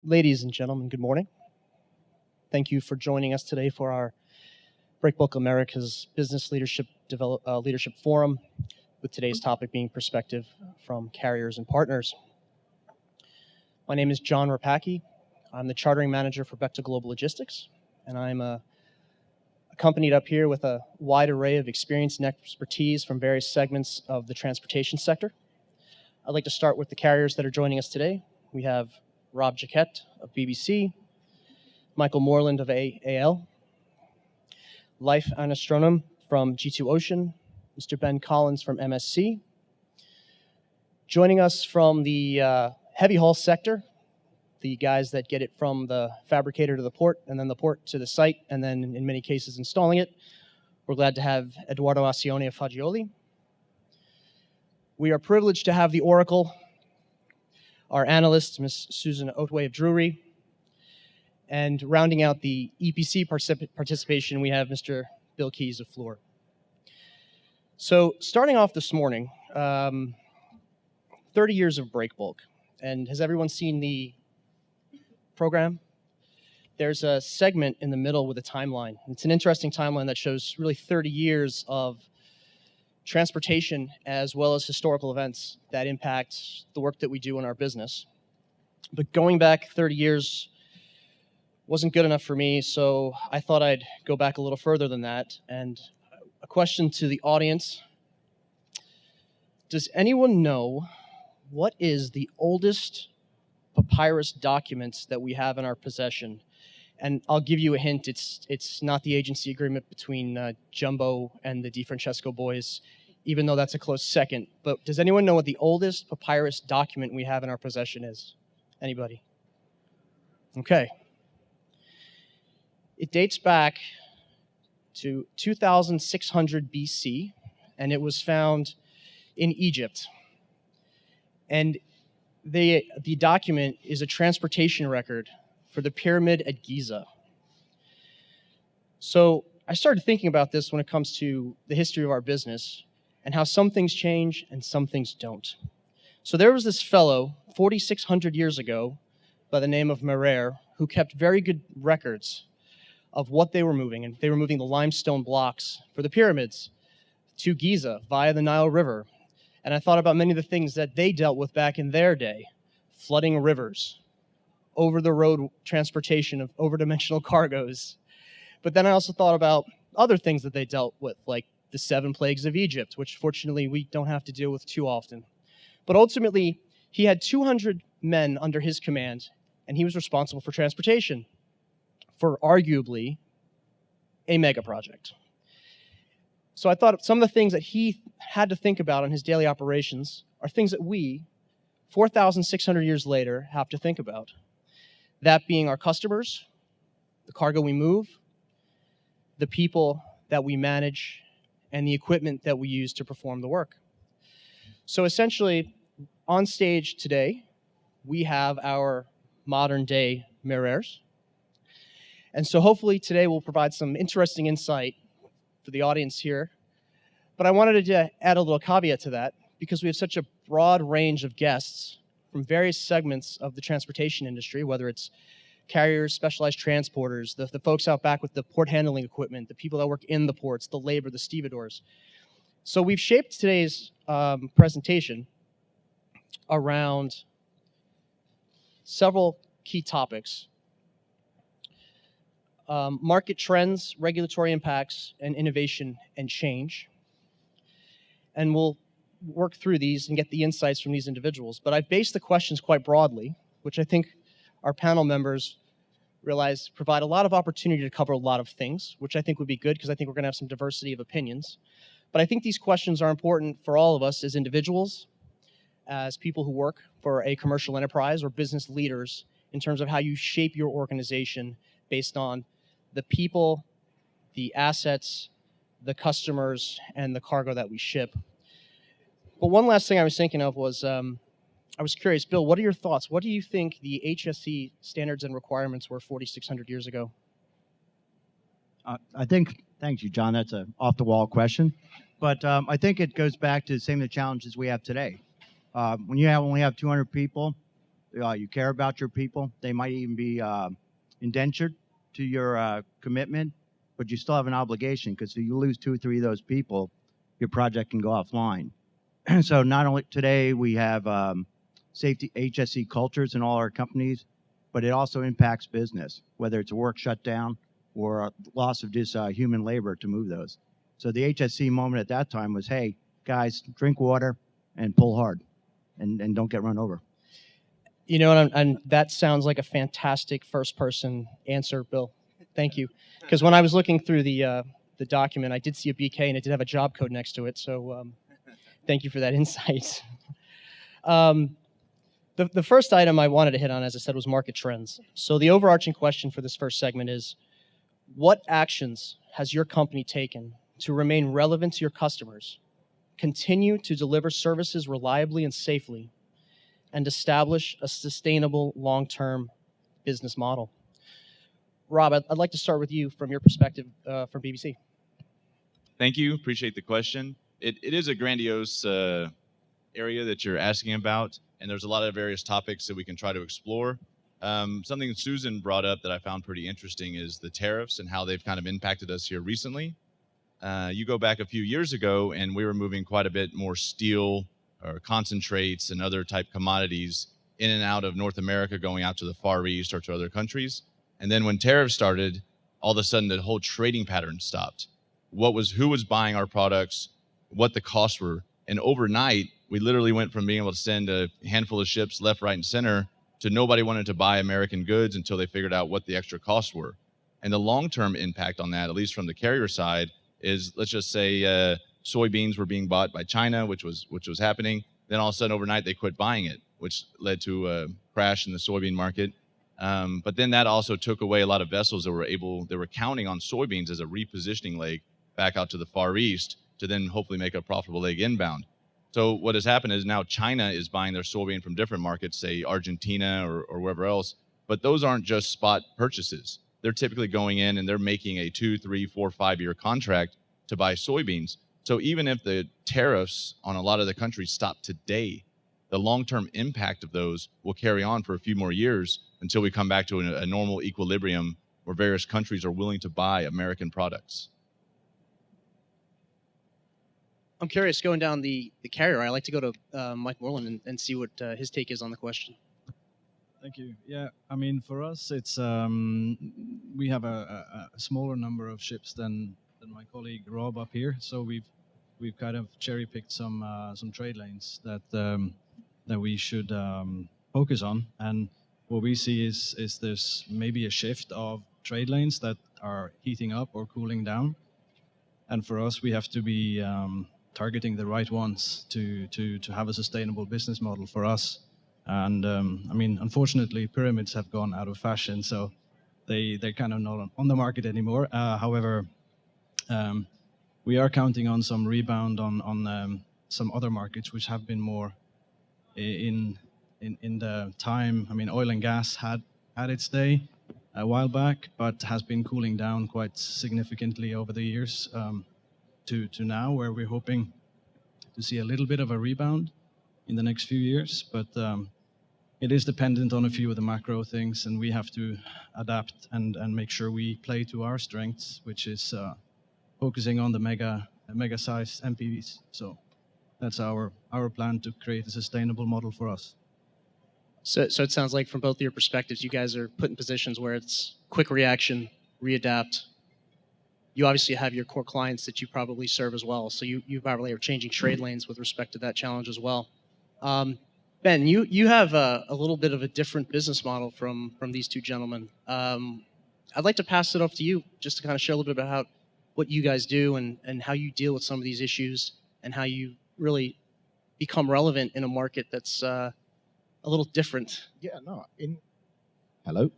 Ladies and gentlemen, good morning. Thank you for joining us today for our Breakbulk America's Business Leadership Forum, with today's topic being perspective from carriers and partners. My name is John Rapacki. I'm the chartering manager for Bechtel Global Logistics, and I'm accompanied up here with a wide array of experience and expertise from various segments of the transportation sector. I'd like to start with the carriers that are joining us today. We have Rob Jaquette of BBC, Michael Moreland of AAL, Leif Anastronum from G2 Ocean, Mr. Ben Collins from MSC. Joining us from the heavy haul sector, the guys that get it from the fabricator to the port, and then the port to the site, and then in many cases installing it. We're glad to have Eduardo Acione of Fagioli. We are privileged to have the Oracle, our analyst, Ms. Susan Otway of Drury, and rounding out the EPC participation, we have Mr. Bill Keys of Fluor. So starting off this morning, 30 years of Breakbulk. And has everyone seen the program? There's a segment in the middle with a timeline. It's an interesting timeline that shows really 30 years of transportation as well as historical events that impact the work that we do in our business. But going back 30 years wasn't good enough for me, so I thought I'd go back a little further than that. And a question to the audience: does anyone know what is the oldest papyrus documents that we have in our possession? And I'll give you a hint, it's not the agency agreement between Jumbo and the DeFrancesco boys, even though that's a close second. But does anyone know what the oldest papyrus document we have in our possession is? Anybody? Okay. It dates back to 2600 BC, and it was found in Egypt. And the document is a transportation record for the pyramid at Giza. So I started thinking about this when it comes to the history of our business and how some things change and some things don't. So there was this fellow 4,600 years ago by the name of Merer who kept very good records of what they were moving. And they were moving the limestone blocks for the pyramids to Giza via the Nile River. And I thought about many of the things that they dealt with back in their day: flooding rivers, over-the-road transportation of over-dimensional cargoes. But then I also thought about other things that they dealt with, like the 7 plagues of Egypt, which fortunately we don't have to deal with too often. But ultimately, he had 200 men under his command, and he was responsible for transportation for arguably a mega project. So I thought some of the things that he had to think about in his daily operations are things that we, 4,600 years later, have to think about. That being our customers, the cargo we move, the people that we manage, and the equipment that we use to perform the work. So essentially, on stage today, we have our modern-day Merers. And so hopefully today we'll provide some interesting insight for the audience here. But I wanted to add a little caveat to that, because we have such a broad range of guests from various segments of the transportation industry, whether it's carriers, specialized transporters, the folks out back with the port handling equipment, the people that work in the ports, the labor, the stevedores. So we've shaped today's presentation around several key topics: market trends, regulatory impacts, and innovation and change. And we'll work through these and get the insights from these individuals. But I've based the questions quite broadly, which I think our panel members realize provide a lot of opportunity to cover a lot of things, which I think would be good, because I think we're going to have some diversity of opinions. But I think these questions are important for all of us as individuals, as people who work for a commercial enterprise, or business leaders, in terms of how you shape your organization based on the people, the assets, the customers, and the cargo that we ship. But one last thing I was thinking of was, I was curious, Bill, what are your thoughts? What do you think the HSE standards and requirements were 4,600 years ago? Thank you, John. That's an off-the-wall question. But I think it goes back to the same challenges we have today. When you only have 200 people, you care about your people. They might even be indentured to your commitment, but you still have an obligation, because if you lose 2 or 3 of those people, your project can go offline. So not only today we have safety HSE cultures in all our companies, but it also impacts business, whether it's a work shutdown or a loss of just human labor to move those. So the HSE moment at that time was, hey, guys, drink water and pull hard, and don't get run over. You know, and that sounds like a fantastic first-person answer, Bill. Thank you. Because when I was looking through the document, I did see a BK, and it did have a job code next to it. So thank you for that insight. The first item I wanted to hit on, as I said, was market trends. So the overarching question for this first segment is, what actions has your company taken to remain relevant to your customers, continue to deliver services reliably and safely, and establish a sustainable long-term business model? Rob, I'd like to start with you from your perspective from BBC. Thank you. Appreciate the question. It is a grandiose area that you're asking about, and there's a lot of various topics that we can try to explore. Something Susan brought up that I found pretty interesting is the tariffs and how they've kind of impacted us here recently. You go back a few years ago, and we were moving quite a bit more steel or concentrates and other type commodities in and out of North America, going out to the Far East or to other countries. And then when tariffs started, all of a sudden the whole trading pattern stopped. Who was buying our products, what the costs were. And overnight, we literally went from being able to send a handful of ships left, right, and center to nobody wanted to buy American goods until they figured out what the extra costs were. And the long-term impact on that, at least from the carrier side, is, let's just say soybeans were being bought by China, which was happening. Then all of a sudden overnight they quit buying it, which led to a crash in the soybean market. But then that also took away a lot of vessels that were counting on soybeans as a repositioning leg back out to the Far East to then hopefully make a profitable leg inbound. So what has happened is now China is buying their soybean from different markets, say Argentina or wherever else, but those aren't just spot purchases. They're typically going in and they're making a 2, 3, 4, 5-year contract to buy soybeans. So even if the tariffs on a lot of the countries stop today, the long-term impact of those will carry on for a few more years until we come back to a normal equilibrium where various countries are willing to buy American products. I'm curious, going down the carrier, I'd like to go to Mike Moreland and see what his take is on the question. Thank you. Yeah, I mean, for us, it's we have a smaller number of ships than my colleague Rob up here, so we've kind of cherry-picked some trade lanes that we should focus on. And what we see is there's maybe a shift of trade lanes that are heating up or cooling down, and for us, we have to be targeting the right ones to have a sustainable business model for us. And I mean, unfortunately, pyramids have gone out of fashion, so they're kind of not on the market anymore. However, we are counting on some rebound on some other markets which have been more in the time. I mean, oil and gas had its day a while back, but has been cooling down quite significantly over the years to now, where we're hoping to see a little bit of a rebound in the next few years. But it is dependent on a few of the macro things, and we have to adapt and make sure we play to our strengths, which is focusing on the mega-sized MPVs. So that's our plan to create a sustainable model for us. So it sounds like from both of your perspectives, you guys are put in positions where it's quick reaction, readapt. You obviously have your core clients that you probably serve as well. So you probably are changing trade lanes with respect to that challenge as well. Ben, you have a little bit of a different business model from these two gentlemen. I'd like to pass it off to you just to kind of share a little bit about what you guys do and how you deal with some of these issues and how you really become relevant in a market that's a little different. Yeah, no. Hello.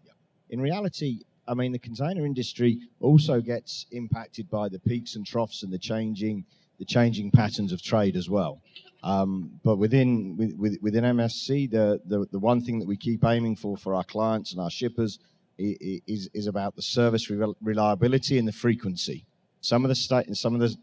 Yeah. In reality, I mean, the container industry also gets impacted by the peaks and troughs and the changing changing patterns of trade as well. But within MSC, the one thing that we keep aiming for our clients and our shippers is about the service reliability and the frequency. Some of the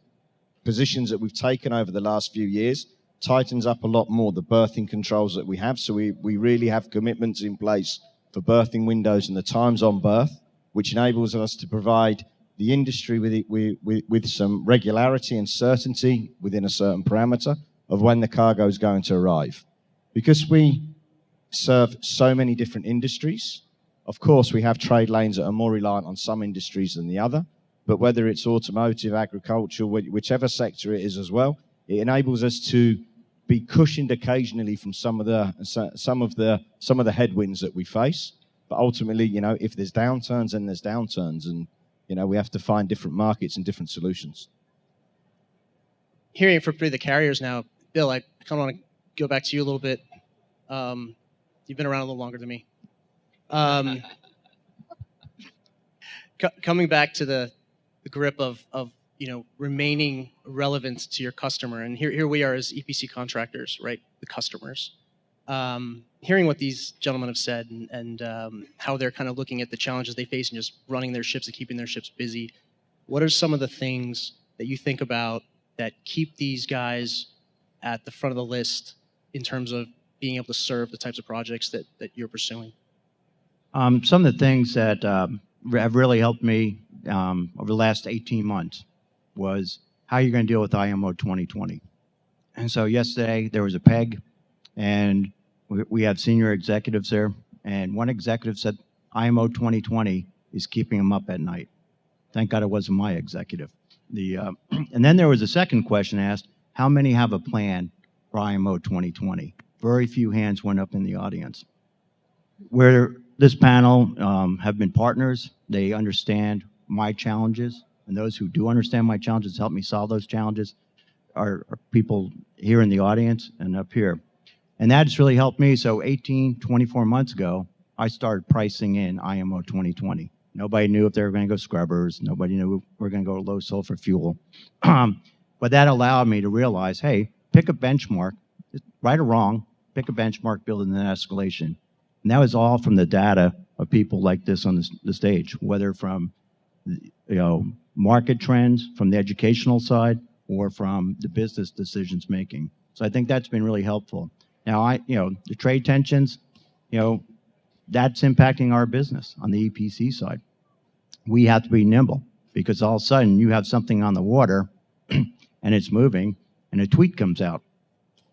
positions that we've taken over the last few years tightens up a lot more the berthing controls that we have. So we really have commitments in place for berthing windows and the times on berth, which enables us to provide the industry with some regularity and certainty within a certain parameter of when the cargo is going to arrive. Because we serve so many different industries, of course, we have trade lanes that are more reliant on some industries than the other, but whether it's automotive, agriculture, whichever sector it is as well, it enables us to be cushioned occasionally from some of the headwinds that we face. But ultimately, if there's downturns, then there's downturns, and we have to find different markets and different solutions. Hearing from the carriers now, Bill, I kind of want to go back to you a little bit. You've been around a little longer than me. Coming back to the grip of remaining relevant to your customer, and here we are as EPC contractors, right? The customers. Hearing what these gentlemen have said and how they're kind of looking at the challenges they face and just running their ships and keeping their ships busy, what are some of the things that you think about that keep these guys at the front of the list in terms of being able to serve the types of projects that you're pursuing? Some of the things that have really helped me over the last 18 months was how you're going to deal with IMO 2020. And so yesterday there was a PEG, and we have senior executives there, and one executive said IMO 2020 is keeping him up at night. Thank God it wasn't my executive. And then there was a second question asked, how many have a plan for IMO 2020? Very few hands went up in the audience. Where this panel have been partners, they understand my challenges, and those who do understand my challenges help me solve those challenges are people here in the audience and up here. And that's really helped me. So 24 months ago, I started pricing in IMO 2020. Nobody knew if they were going to go scrubbers. Nobody knew if we were going to go low sulfur fuel. But that allowed me to realize, hey, pick a benchmark, right or wrong, pick a benchmark, build an escalation. And that was all from the data of people like this on the stage, whether from market trends, from the educational side, or from the business decisions making. So I think that's been really helpful. Now, the trade tensions, that's impacting our business on the EPC side. We have to be nimble because all of a sudden you have something on the water and it's moving and a tweet comes out.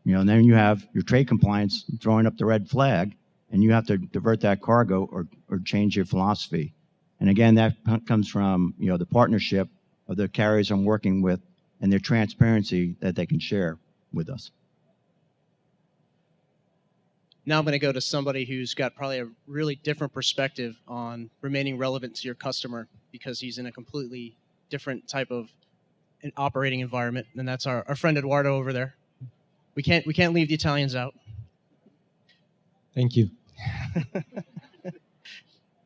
And then you have your trade compliance throwing up the red flag and you have to divert that cargo or change your philosophy. And again, that comes from, the partnership of the carriers I'm working with and their transparency that they can share with us. Now I'm going to go to somebody who's got probably a really different perspective on remaining relevant to your customer because he's in a completely different type of an operating environment, and that's our friend Eduardo over there. We can't leave the Italians out. Thank you.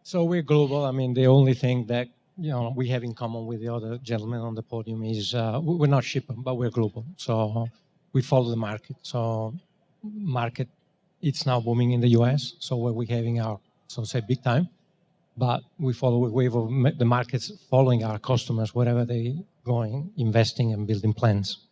So we're global. I mean, the only thing that we have in common with the other gentlemen on the podium is we're not shipping, but we're global. So we follow the market. So market, it's now booming in the US. So we're having our, big time. But we follow a wave of the markets following our customers wherever they're going, investing and building plans.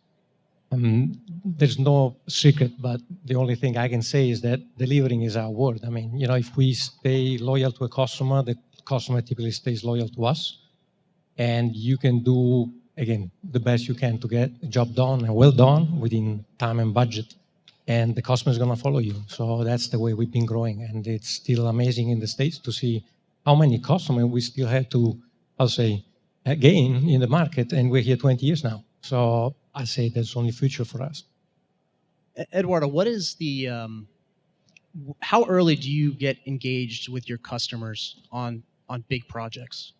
There's no secret, but the only thing I can say is that delivering is our word. I mean, if we stay loyal to a customer, the customer typically stays loyal to us. And you can do, again, the best you can to get a job done and well done within time and budget. And the customer is going to follow you. So that's the way we've been growing. And it's still amazing in the States to see how many customers we still have to, gain in the market. And we're here 20 years now. So I say there's only future for us. Eduardo, what is how early do you get engaged with your customers on big projects?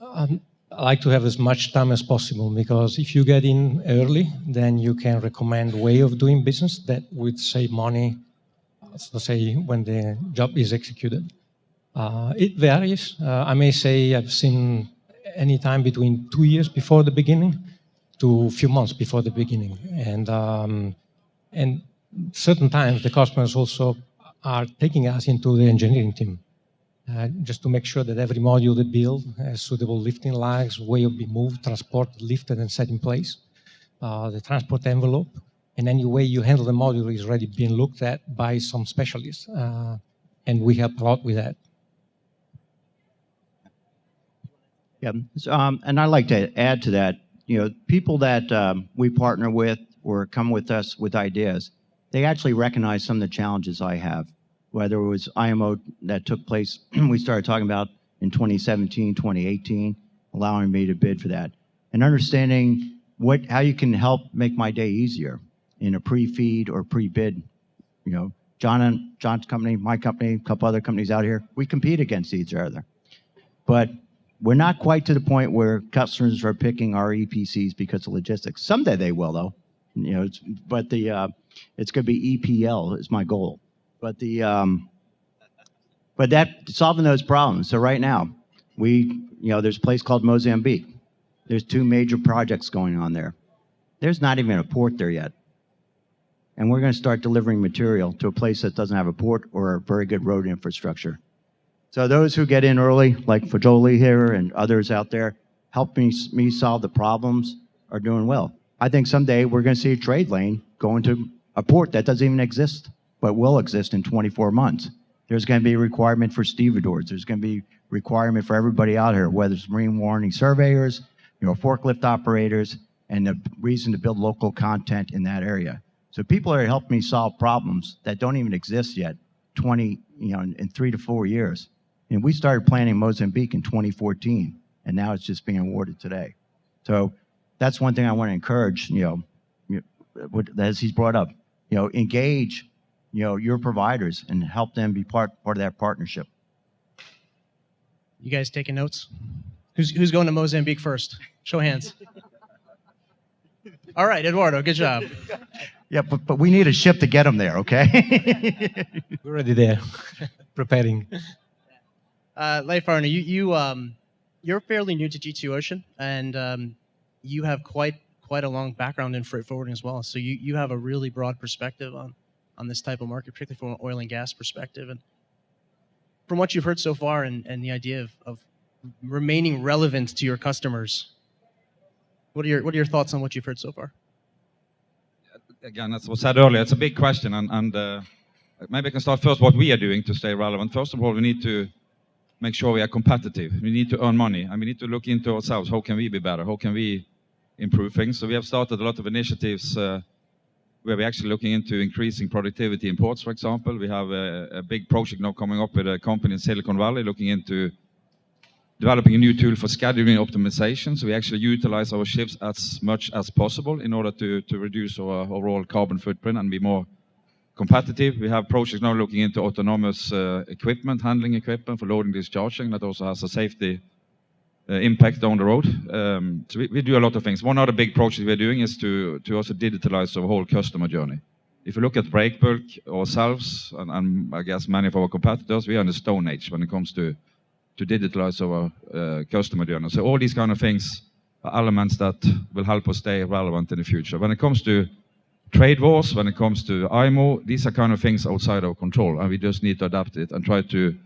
I like to have as much time as possible because if you get in early, then you can recommend a way of doing business that would save money, when the job is executed. It varies. I may say I've seen any time between 2 years before the beginning to a few months before the beginning. And certain times the customers also are taking us into the engineering team. Just to make sure that every module they build has suitable lifting lags, way of being moved, transported, lifted, and set in place. The transport envelope, and any way you handle the module is already being looked at by some specialists, and we help a lot with that. Yeah, and I'd like to add to that. People that we partner with or come with us with ideas, they actually recognize some of the challenges I have. Whether it was IMO that took place, we started talking about in 2017, 2018, allowing me to bid for that, and understanding how you can help make my day easier in a pre-feed or pre-bid. John's company, my company, a couple other companies out here, we compete against each other, but we're not quite to the point where customers are picking our EPCs because of logistics. Someday they will, though. It's going to be EPL is my goal. But that solving those problems. So right now, there's a place called Mozambique. There's 2 major projects going on there. There's not even a port there yet, and we're going to start delivering material to a place that doesn't have a port or a very good road infrastructure. So those who get in early, like Fajoli here and others out there, help me solve the problems, are doing well. I think someday we're going to see a trade lane going to a port that doesn't even exist, but will exist in 24 months. There's going to be a requirement for stevedores. There's going to be requirement for everybody out here, whether it's marine warning surveyors, forklift operators, and the reason to build local content in that area. So people are helping me solve problems that don't even exist yet, in 3 to 4 years. And we started planning Mozambique in 2014, and now it's just being awarded today. So that's one thing I want to encourage, as he's brought up, engage, your providers and help them be part of that partnership. You guys taking notes? Who's going to Mozambique first? Show hands. All right, Eduardo, good job. Yeah, but we need a ship to get them there, okay? We're already there, preparing. Leif Arne, you're fairly new to G2 Ocean, and you have quite a long background in freight forwarding as well. So you have a really broad perspective on this type of market, particularly from an oil and gas perspective. And from what you've heard so far, and the idea of remaining relevant to your customers, what are your thoughts on what you've heard so far? Again, as was said earlier, it's a big question, and maybe I can start first what we are doing to stay relevant. First of all, we need to make sure we are competitive. We need to earn money, and we need to look into ourselves. How can we be better? How can we improve things? So we have started a lot of initiatives where we're actually looking into increasing productivity in ports, for example. We have a big project now coming up with a company in Silicon Valley looking into developing a new tool for scheduling optimization. So we actually utilize our ships as much as possible in order to reduce our overall carbon footprint and be more competitive. We have projects now looking into autonomous equipment, handling equipment for loading discharging. That also has a safety impact down the road. So we do a lot of things. One other big project we're doing is to also digitalize our whole customer journey. If you look at Breakbulk ourselves, and I guess many of our competitors, we are in the Stone Age when it comes to digitalize our customer journey. So all these kind of things are elements that will help us stay relevant in the future. When it comes to trade wars, when it comes to IMO, these are kind of things outside our control, and we just need to adapt it and try to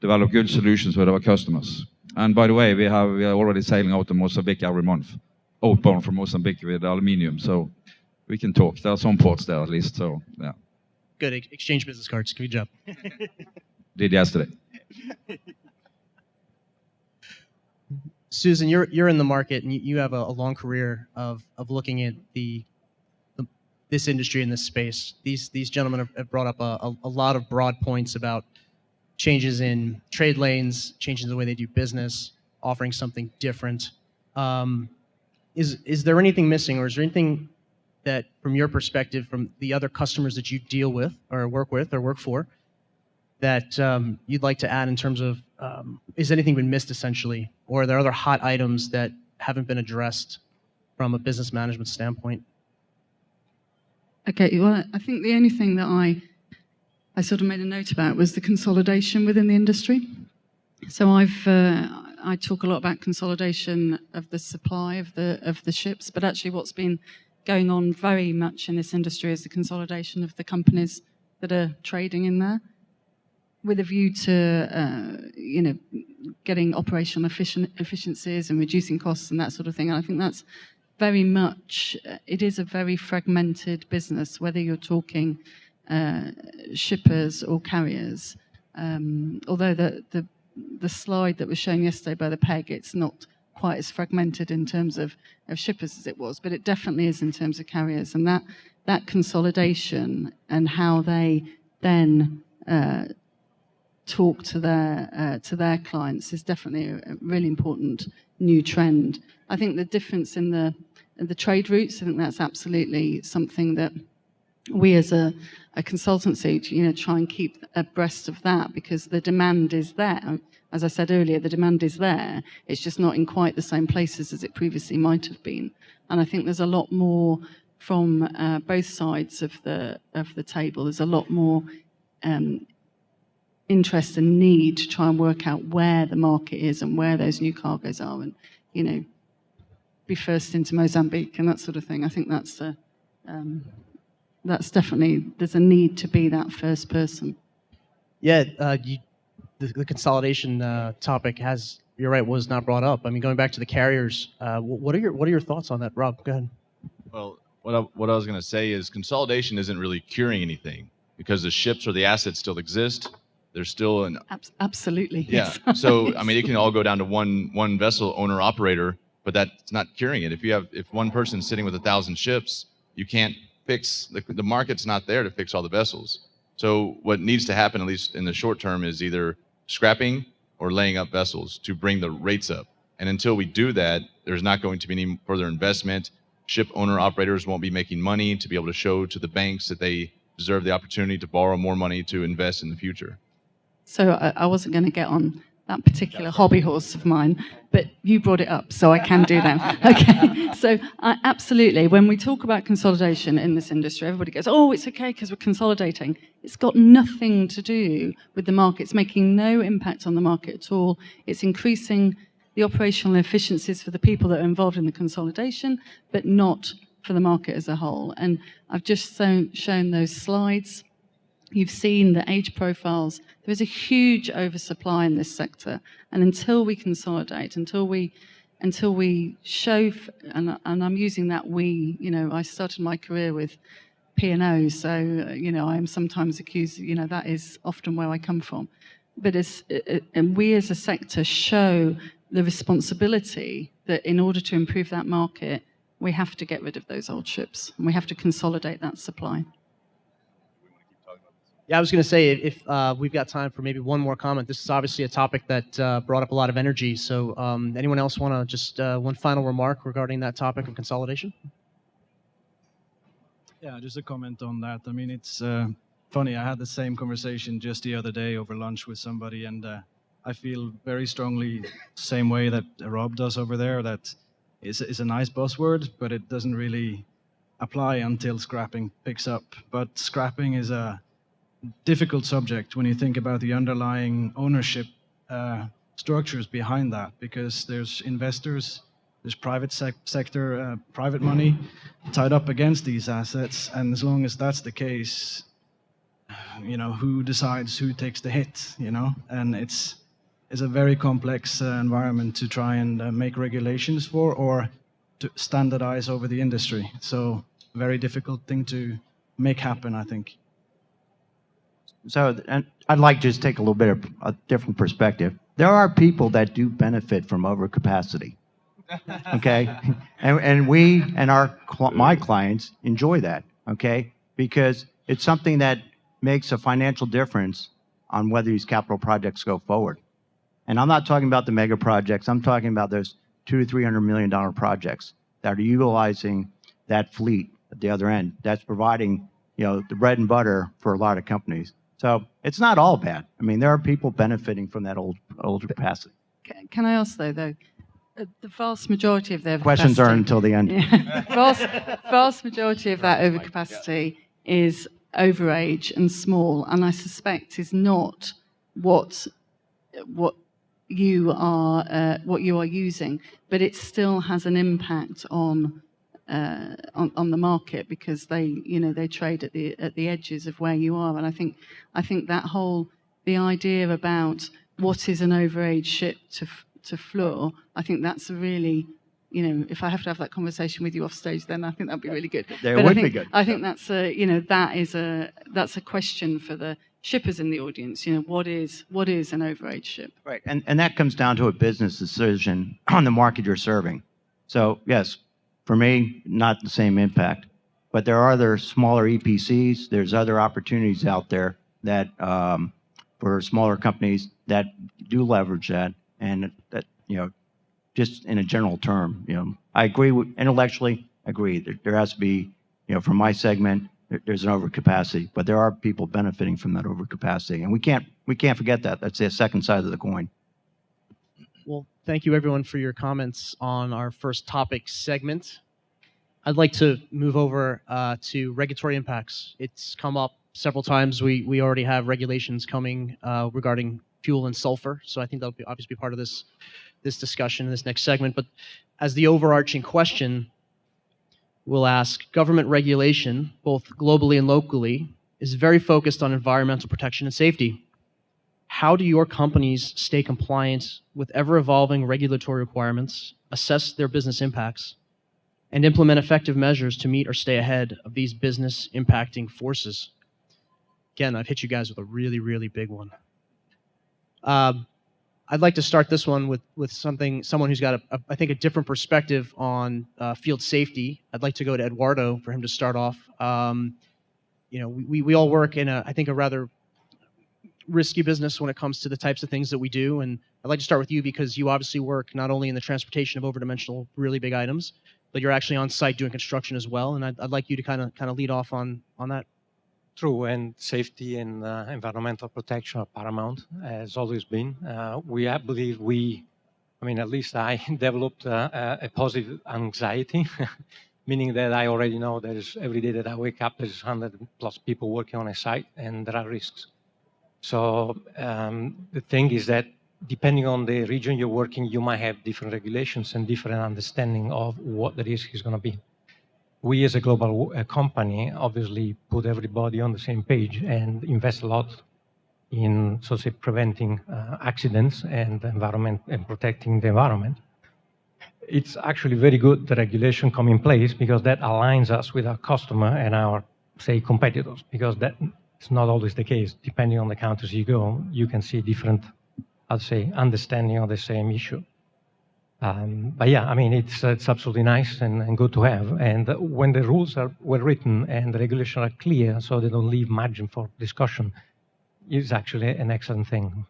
develop good solutions with our customers. And by the way, we are already sailing out to Mozambique every month, outbound from Mozambique with aluminium, so we can talk. There are some ports there at least, so yeah. Good, exchange business cards, good job. Did yesterday. Susan, you're in the market, and you have a long career of looking at this industry in this space. These gentlemen have brought up a lot of broad points about changes in trade lanes, changes in the way they do business, offering something different. Is there anything missing, or is there anything that, from your perspective, from the other customers that you deal with or work for, that you'd like to add in terms of, is anything been missed essentially, or are there other hot items that haven't been addressed from a business management standpoint? Okay, well, I think the only thing that I sort of made a note about was the consolidation within the industry. So I talk a lot about consolidation of the supply of the ships, but actually what's been going on very much in this industry is the consolidation of the companies that are trading in there, with a view to getting operational efficiencies and reducing costs and that sort of thing. And I think very much, it is a very fragmented business, whether you're talking shippers or carriers. Although the slide that was shown yesterday by the PEG, it's not quite as fragmented in terms of shippers as it was, but it definitely is in terms of carriers. And that consolidation and how they then talk to their clients is definitely a really important new trend. I think the difference in the trade routes, I think that's absolutely something that we as a consultancy, try and keep abreast of that, because the demand is there. As I said earlier, the demand is there. It's just not in quite the same places as it previously might have been. And I think there's a lot more from both sides of the table. There's a lot more interest and need to try and work out where the market is and where those new cargoes are, and be first into Mozambique and that sort of thing. I think that's definitely, there's a need to be that first person. Yeah, the consolidation topic you're right, was not brought up. I mean, going back to the carriers, what are your thoughts on that, Rob? Go ahead. Well, what I was going to say is consolidation isn't really curing anything, because the ships or the assets still exist. There's still an absolutely. Yeah. Yes. So I mean, it can all go down to one vessel owner operator, but that's not curing it. If one person's sitting with 1,000 ships, you can't fix the market's not there to fix all the vessels. So what needs to happen, at least in the short term, is either scrapping or laying up vessels to bring the rates up. And until we do that, there's not going to be any further investment. Ship owner operators won't be making money to be able to show to the banks that they deserve the opportunity to borrow more money to invest in the future. So I wasn't going to get on that particular hobby horse of mine, but you brought it up, so I can do that. Okay, so absolutely, when we talk about consolidation in this industry, everybody goes, oh, it's okay because we're consolidating. It's got nothing to do with the market. It's making no impact on the market at all. It's increasing the operational efficiencies for the people that are involved in the consolidation, but not for the market as a whole. And I've just shown those slides. You've seen the age profiles. There is a huge oversupply in this sector, and until we consolidate, until we show, and I'm using that we, I started my career with P&O, so I am sometimes accused, that is often where I come from. But and we as a sector show the responsibility that in order to improve that market, we have to get rid of those old ships, and we have to consolidate that supply. Yeah, I was going to say, if we've got time for maybe one more comment. This is obviously a topic that brought up a lot of energy. So anyone else want to just one final remark regarding that topic of consolidation? Yeah, just a comment on that. I mean, it's funny. I had the same conversation just the other day over lunch with somebody, and I feel very strongly the same way that Rob does over there, that is a nice buzzword, but it doesn't really apply until scrapping picks up. But scrapping is a difficult subject when you think about the underlying ownership structures behind that, because there's investors, there's private sector, private money tied up against these assets, and as long as that's the case, who decides who takes the hit, and it's a very complex environment to try and make regulations for or to standardize over the industry. So very difficult thing to make happen, I think. So, and I'd like to just take a little bit of a different perspective. There are people that do benefit from overcapacity, okay? And we and my clients enjoy that, okay? Because it's something that makes a financial difference on whether these capital projects go forward. And I'm not talking about the mega projects. I'm talking about those $200 to $300 million projects that are utilizing that fleet at the other end. That's providing, the bread and butter for a lot of companies. So it's not all bad. I mean, there are people benefiting from that older capacity. Can I ask though, the vast majority of their questions are until the end. Yeah, vast majority of that overcapacity is overage and small, and I suspect is not what you are using, but it still has an impact on the market, because they trade at the edges of where you are. And I think that the idea about what is an overage ship to floor, I think that's a really if I have to have that conversation with you off stage, then I think that'd be really good. There But would I think, be good. I think that's that's a question for the shippers in the audience. What is an overage ship? Right, and that comes down to a business decision on the market you're serving. So yes, for me, not the same impact, but there are other smaller EPCs. There's other opportunities out there that for smaller companies that do leverage that, and that just in a general term, I agree with intellectually. Agree that there has to be, from my segment, there's an overcapacity, but there are people benefiting from that overcapacity, and we can't forget that. That's the second side of the coin. Well, thank you everyone for your comments on our first topic segment. I'd like to move over to regulatory impacts. It's come up several times. We already have regulations coming regarding fuel and sulfur, so I think that'll be obviously part of this discussion in this next segment. But as the overarching question, we'll ask, government regulation, both globally and locally, is very focused on environmental protection and safety. How do your companies stay compliant with ever-evolving regulatory requirements, assess their business impacts, and implement effective measures to meet or stay ahead of these business-impacting forces? Again, I've hit you guys with a really, really big one. I'd like to start this one with someone who's got I think a different perspective on field safety. I'd like to go to Eduardo for him to start off. We all work in I think a rather risky business when it comes to the types of things that we do, and I'd like to start with you because you obviously work not only in the transportation of overdimensional, really big items, but you're actually on site doing construction as well. And I'd like you to kind of lead off on that. True, and safety and environmental protection are paramount, as always been. I believe at least I developed a positive anxiety, meaning that I already know every day that I wake up, there's 100+ people working on a site, and there are risks. So the thing is that depending on the region you're working, you might have different regulations and different understanding of what the risk is going to be. We as a global company obviously put everybody on the same page and invest a lot in, so to say, preventing accidents and environment and protecting the environment. It's actually very good the regulation come in place because that aligns us with our customer and our, say, competitors, because that is not always the case. Depending on the countries you go, you can see different, I'd say, understanding of the same issue. But yeah, it's absolutely nice and good to have. And when the rules are well written and the regulations are clear, so they don't leave margin for discussion, it's actually an excellent thing.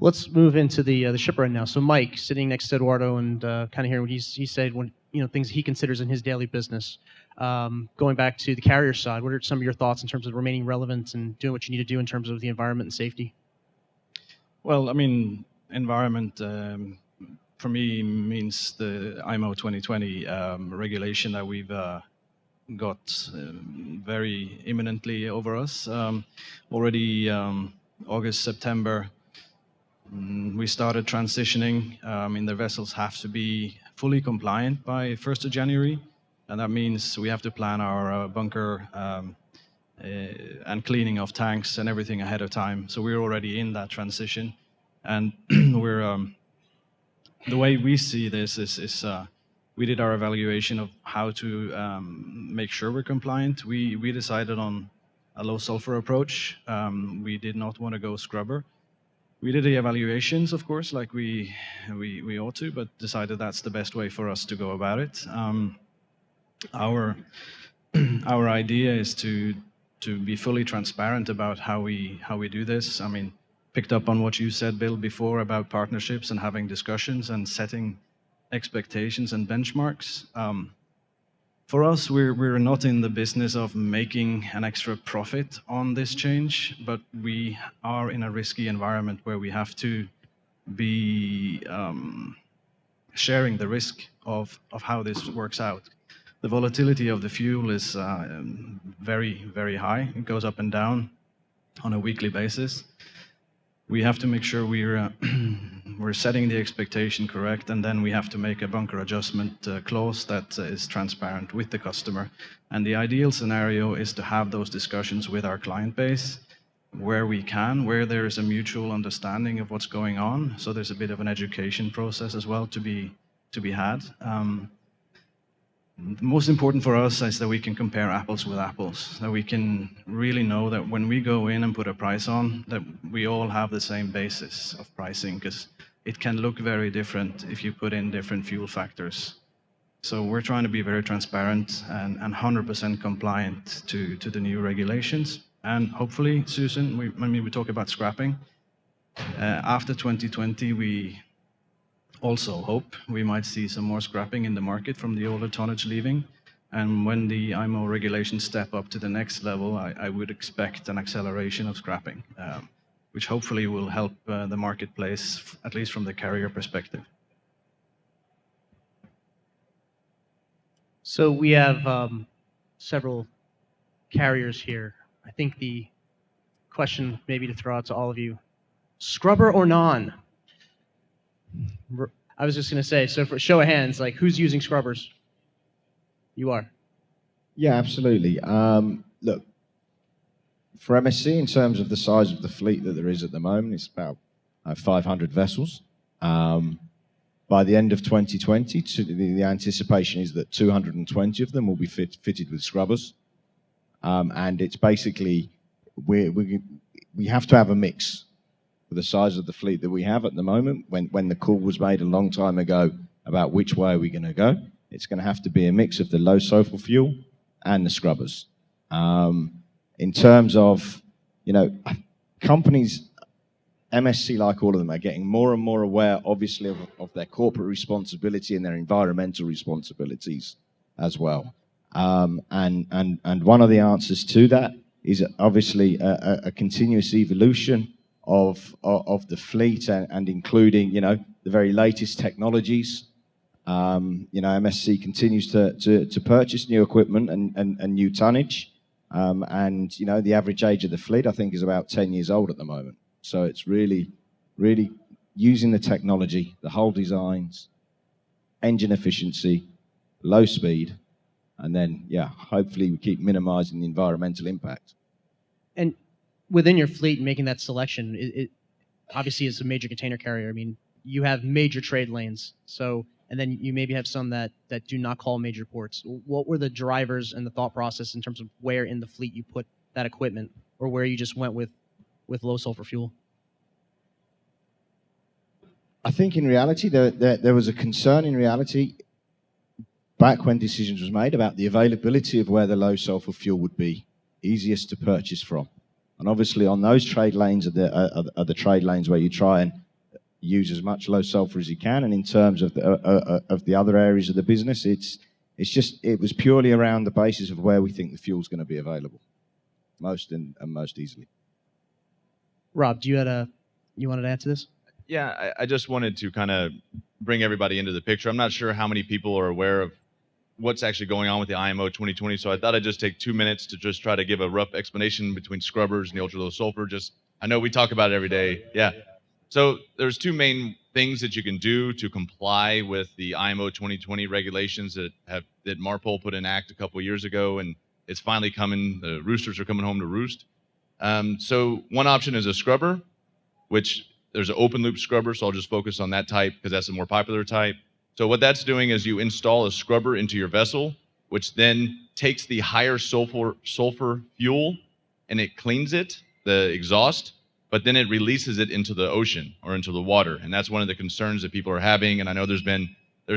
Let's move into the shipper end now. So Mike, sitting next to Eduardo and kind of hearing what he said when things he considers in his daily business. Going back to the carrier side, what are some of your thoughts in terms of remaining relevant and doing what you need to do in terms of the environment and safety? Well, environment for me means the IMO 2020 regulation that we've got very imminently over us. Already August, September, we started transitioning. The vessels have to be fully compliant by 1st of January, and that means we have to plan our bunker and cleaning of tanks and everything ahead of time. So we're already in that transition. And the way we see this is we did our evaluation of how to make sure we're compliant. We decided on a low sulfur approach. We did not want to go scrubber. We did the evaluations, of course, like we ought to, but decided that's the best way for us to go about it. Our idea is to be fully transparent about how we do this. Picked up on what you said, Bill, before about partnerships and having discussions and setting expectations and benchmarks. For us, we're not in the business of making an extra profit on this change, but we are in a risky environment where we have to be sharing the risk of how this works out. The volatility of the fuel is very, very high. It goes up and down on a weekly basis. We have to make sure we're setting the expectation correct, and then we have to make a bunker adjustment clause that is transparent with the customer. And the ideal scenario is to have those discussions with our client base where we can, where there is a mutual understanding of what's going on. So there's a bit of an education process as well to be had. Most important for us is that we can compare apples with apples, that we can really know that when we go in and put a price on, that we all have the same basis of pricing, because it can look very different if you put in different fuel factors. So we're trying to be very transparent and 100% compliant to the new regulations. And hopefully, Susan, we talk about scrapping. After 2020, we also hope we might see some more scrapping in the market from the older tonnage leaving. And when the IMO regulations step up to the next level, I would expect an acceleration of scrapping, which hopefully will help the marketplace, at least from the carrier perspective. So we have several carriers here. I think the question maybe to throw out to all of you, scrubber or non? I was just going to say, so for show of hands, like who's using scrubbers? You are. Yeah, absolutely. Look, for MSC, in terms of the size of the fleet that there is at the moment, it's about 500 vessels. By the end of 2020, the anticipation is that 220 of them will be fitted with scrubbers. And it's basically, we have to have a mix for the size of the fleet that we have at the moment. When the call was made a long time ago about which way are we going to go, it's going to have to be a mix of the low sulfur fuel and the scrubbers. In terms of, companies, MSC, like all of them, are getting more and more aware, obviously, of their corporate responsibility and their environmental responsibilities as well. And one of the answers to that is obviously a continuous evolution of the fleet and including, the very latest technologies. MSC continues to purchase new equipment and new tonnage. The average age of the fleet, I think, is about 10 years old at the moment. So it's really, really using the technology, the hull designs, engine efficiency, low speed, and then, hopefully we keep minimizing the environmental impact. And within your fleet, making that selection, it obviously is a major container carrier. I mean, you have major trade lanes. So, and then you maybe have some that do not call major ports. What were the drivers and the thought process in terms of where in the fleet you put that equipment, or where you just went with low sulfur fuel? I think in reality, there was a concern in reality back when decisions was made about the availability of where the low sulfur fuel would be easiest to purchase from. And obviously on those trade lanes are the trade lanes where you try and use as much low sulfur as you can. And in terms of the other areas of the business, it was purely around the basis of where we think the fuel's going to be available most easily. Rob, you wanted to add to this? Yeah, I just wanted to kind of bring everybody into the picture. I'm not sure how many people are aware of what's actually going on with the IMO 2020, so I thought I'd just take 2 minutes to just try to give a rough explanation between scrubbers and the ultra-low sulfur. I know we talk about it every day. Yeah. So there's two main things that you can do to comply with the IMO 2020 regulations that MARPOL put in act a couple of years ago, and it's finally coming. The roosters are coming home to roost. So one option is a scrubber, which there's an open loop scrubber, so I'll just focus on that type because that's a more popular type. So what that's doing is you install a scrubber into your vessel, which then takes the higher sulfur fuel and it cleans it, the exhaust, but then it releases it into the ocean or into the water. And that's one of the concerns that people are having. And I know there's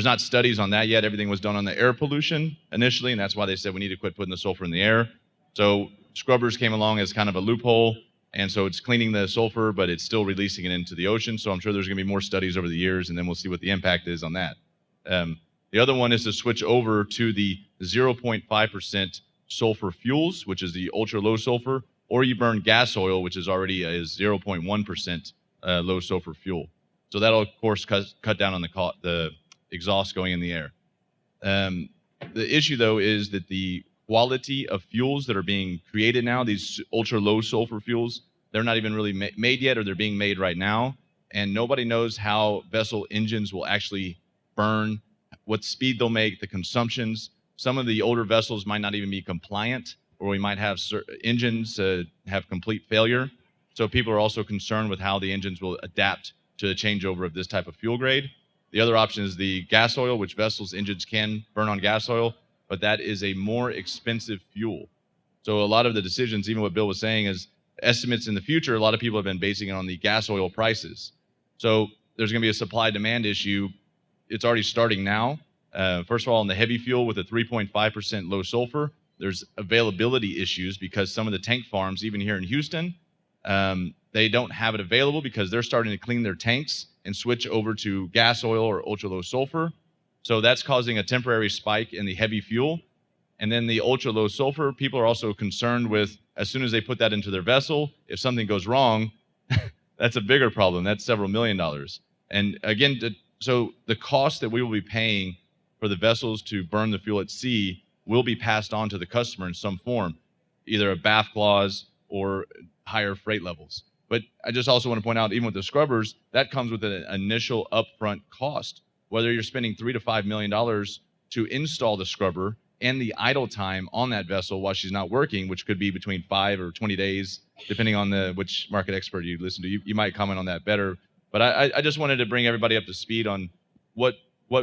not studies on that yet. Everything was done on the air pollution initially, and that's why they said we need to quit putting the sulfur in the air. So scrubbers came along as kind of a loophole. And so it's cleaning the sulfur, but it's still releasing it into the ocean. So I'm sure there's going to be more studies over the years, and then we'll see what the impact is on that. The other one is to switch over to the 0.5% sulfur fuels, which is the ultra low sulfur, or you burn gas oil, which is already a 0.1% low sulfur fuel. So that'll, of course, cut down on the exhaust going in the air. The issue, though, is that the quality of fuels that are being created now, these ultra low sulfur fuels, they're not even really made yet, or they're being made right now. And nobody knows how vessel engines will actually burn, what speed they'll make, the consumptions. Some of the older vessels might not even be compliant, or we might have engines have complete failure. So people are also concerned with how the engines will adapt to the changeover of this type of fuel grade. The other option is the gas oil, which vessels engines can burn on gas oil, but that is a more expensive fuel. So a lot of the decisions, even what Bill was saying, is estimates in the future, a lot of people have been basing it on the gas oil prices. So there's going to be a supply-demand issue. It's already starting now. First of all, in the heavy fuel with a 3.5% low sulfur, there's availability issues because some of the tank farms, even here in Houston, they don't have it available because they're starting to clean their tanks and switch over to gas oil or ultra low sulfur. So that's causing a temporary spike in the heavy fuel. And then the ultra low sulfur, people are also concerned with, as soon as they put that into their vessel, if something goes wrong, that's a bigger problem. That's several $1 million. And again, so the cost that we will be paying for the vessels to burn the fuel at sea will be passed on to the customer in some form, either a BAF clause or higher freight levels. But I just also want to point out, even with the scrubbers, that comes with an initial upfront cost. Whether you're spending $3 to $5 million to install the scrubber and the idle time on that vessel while she's not working, which could be between 5 or 20 days, depending on which market expert you listen to. You might comment on that better. But I just wanted to bring everybody up to speed on what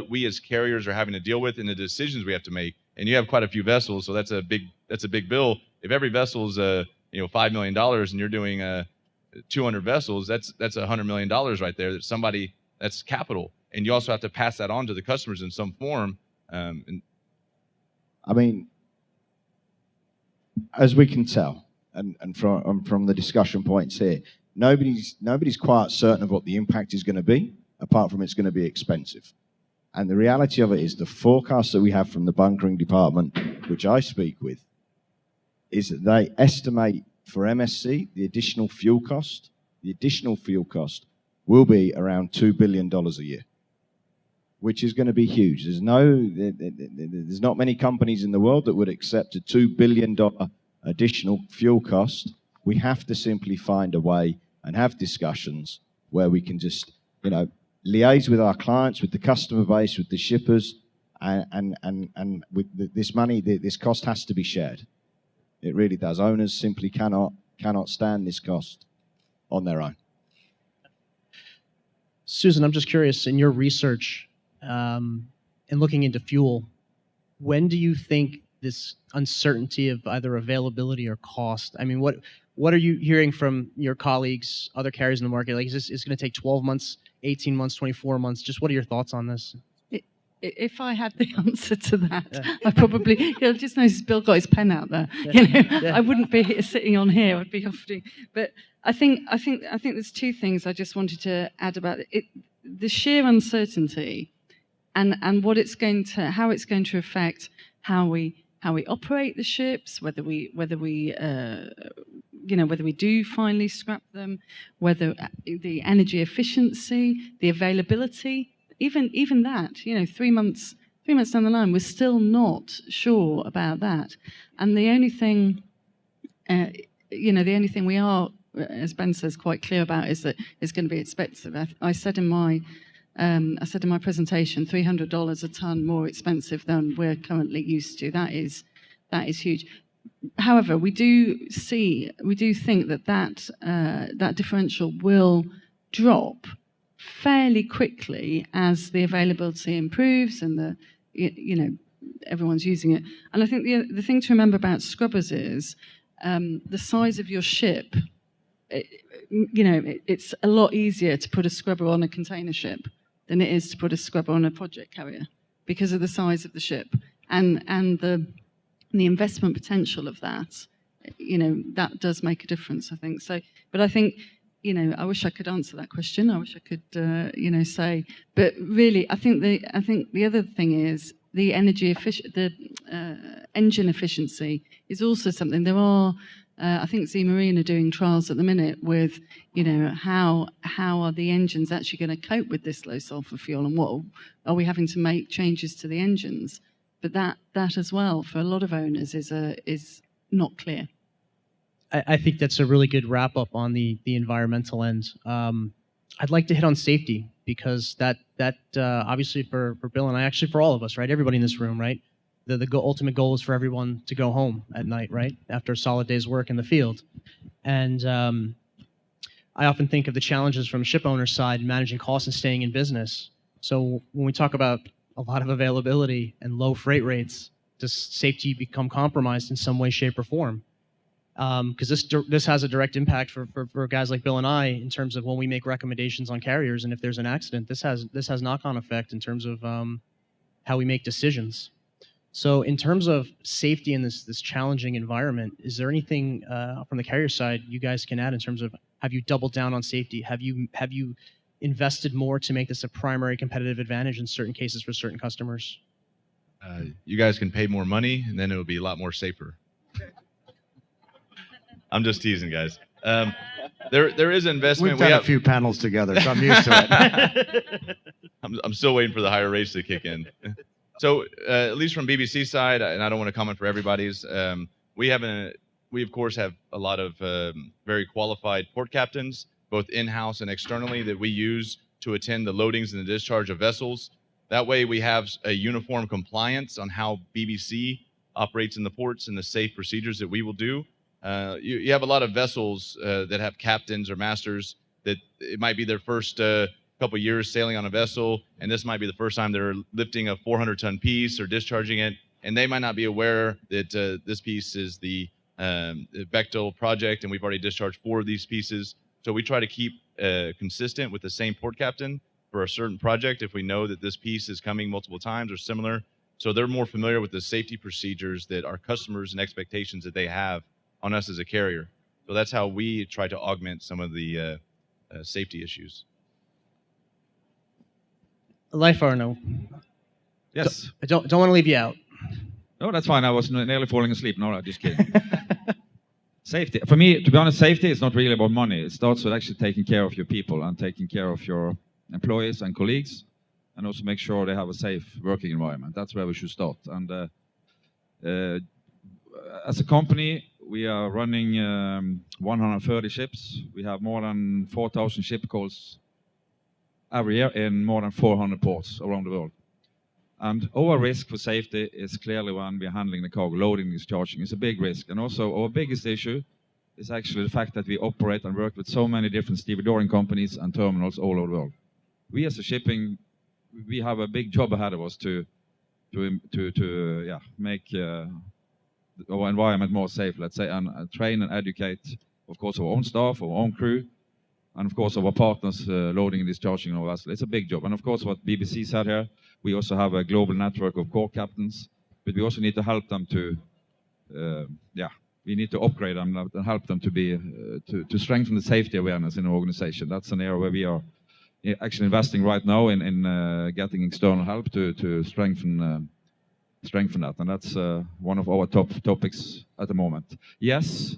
we as carriers are having to deal with and the decisions we have to make. And you have quite a few vessels, so that's a big bill. If every vessel is $5 million and you're doing 200 vessels, that's $100 million right there. That's capital, and you also have to pass that on to the customers in some form. I mean, as we can tell, and from the discussion points here, nobody's quite certain of what the impact is going to be, apart from it's going to be expensive. And the reality of it is the forecast that we have from the bunkering department, which I speak with, is that they estimate for MSC, the additional fuel cost will be around $2 billion a year, which is going to be huge. There's not many companies in the world that would accept a $2 billion additional fuel cost. We have to simply find a way and have discussions where we can just, liaise with our clients, with the customer base, with the shippers, and with this money, this cost has to be shared. It really does. Owners simply cannot stand this cost on their own. Susan, I'm just curious, in your research and looking into fuel, when do you think this uncertainty of either availability or cost, I mean, what are you hearing from your colleagues, other carriers in the market? Like, is this going to take 12 months, 18 months, 24 months? Just what are your thoughts on this? If I had the answer to that, I probably, just noticed Bill got his pen out there. I wouldn't be here, sitting on here. I'd be off doing. But I think there's two things I just wanted to add about it: the sheer uncertainty, and how it's going to affect how we operate the ships, whether we do finally scrap them, whether the energy efficiency, the availability. Even that, 3 months down the line, we're still not sure about that. And the only thing, we are, as Ben says, quite clear about is that it's going to be expensive. I said in my presentation, $300 a ton more expensive than we're currently used to. That is huge. However, we do think that differential will drop fairly quickly as the availability improves and everyone's using it. And I think the thing to remember about scrubbers is the size of your ship. It's a lot easier to put a scrubber on a container ship than it is to put a scrubber on a project carrier because of the size of the ship and the investment potential of that. That does make a difference, I think. So, but I think. I wish I could answer that question. I wish I could, say. But really, I think the other thing is the engine efficiency is also something. There are, I think, Z Marine are doing trials at the minute with, how are the engines actually going to cope with this low sulfur fuel, and what are we having to make changes to the engines? But that as well for a lot of owners is not clear. I think that's a really good wrap up on the environmental end. I'd like to hit on safety because that obviously for Bill and I, actually for all of us, right? Everybody in this room, right? The ultimate goal is for everyone to go home at night, right? After a solid day's work in the field. And I often think of the challenges from a ship owner's side in managing costs and staying in business. So when we talk about a lot of availability and low freight rates, does safety become compromised in some way, shape, or form? Because this has a direct impact for guys like Bill and I in terms of when we make recommendations on carriers, and if there's an accident, this has knock-on effect in terms of how we make decisions. So in terms of safety in this challenging environment, is there anything from the carrier side you guys can add in terms of, have you doubled down on safety? Have you invested more to make this a primary competitive advantage in certain cases for certain customers? You guys can pay more money, and then it'll be a lot more safer. I'm just teasing, guys. There is investment. We've done a few panels together, so I'm used to it. I'm still waiting for the higher rates to kick in. So at least from BBC side, and I don't want to comment for everybody's, we of course have a lot of very qualified port captains, both in-house and externally, that we use to attend the loadings and the discharge of vessels. That way we have a uniform compliance on how BBC operates in the ports and the safe procedures that we will do. You have a lot of vessels that have captains or masters that it might be their first couple years sailing on a vessel, and this might be the first time they're lifting a 400-ton piece or discharging it, and they might not be aware that this piece is the Bechtel project, and we've already discharged 4 of these pieces. So we try to keep consistent with the same port captain for a certain project if we know that this piece is coming multiple times or similar. So they're more familiar with the safety procedures that our customers and expectations that they have on us as a carrier. So that's how we try to augment some of the safety issues. Leif Arno. Yes. I don't want to leave you out. No, that's fine. I was nearly falling asleep. No, I'm just kidding. Safety. For me, to be honest, safety is not really about money. It starts with actually taking care of your people and taking care of your employees and colleagues, and also make sure they have a safe working environment. That's where we should start. And as a company, we are running 130 ships. We have more than 4,000 ship calls every year in more than 400 ports around the world. And our risk for safety is clearly when we're handling the cargo, loading, discharging. It's a big risk. And also our biggest issue is actually the fact that we operate and work with so many different stevedoring companies and terminals all over the world. We as a shipping, we have a big job ahead of us to make our environment more safe, let's say, and train and educate, of course, our own staff, our own crew, and of course our partners loading and discharging our vessel. It's a big job. And of course what BBC said here, we also have a global network of core captains, but we also need to help them to, we need to upgrade them and help them to be, to strengthen the safety awareness in the organization. That's an area where we are actually investing right now in getting external help to strengthen that, and that's one of our top topics at the moment. Yes,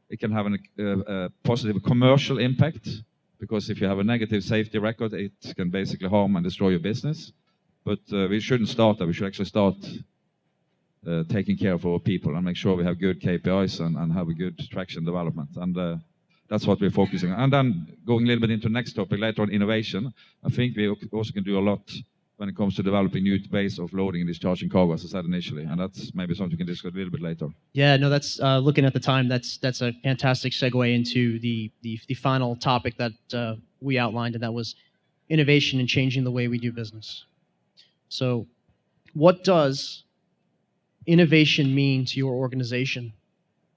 it can have a positive commercial impact, because if you have a negative safety record, it can basically harm and destroy your business. But we shouldn't start there. We should actually start taking care of our people and make sure we have good KPIs and have a good traction development. And that's what we're focusing on. And then going a little bit into the next topic later on, innovation, I think we also can do a lot when it comes to developing new ways of loading and discharging cargo, as I said initially. And that's maybe something we can discuss a little bit later. Yeah, no, that's looking at the time. That's a fantastic segue into the final topic that we outlined, and that was innovation and changing the way we do business. So, what does innovation mean to your organization?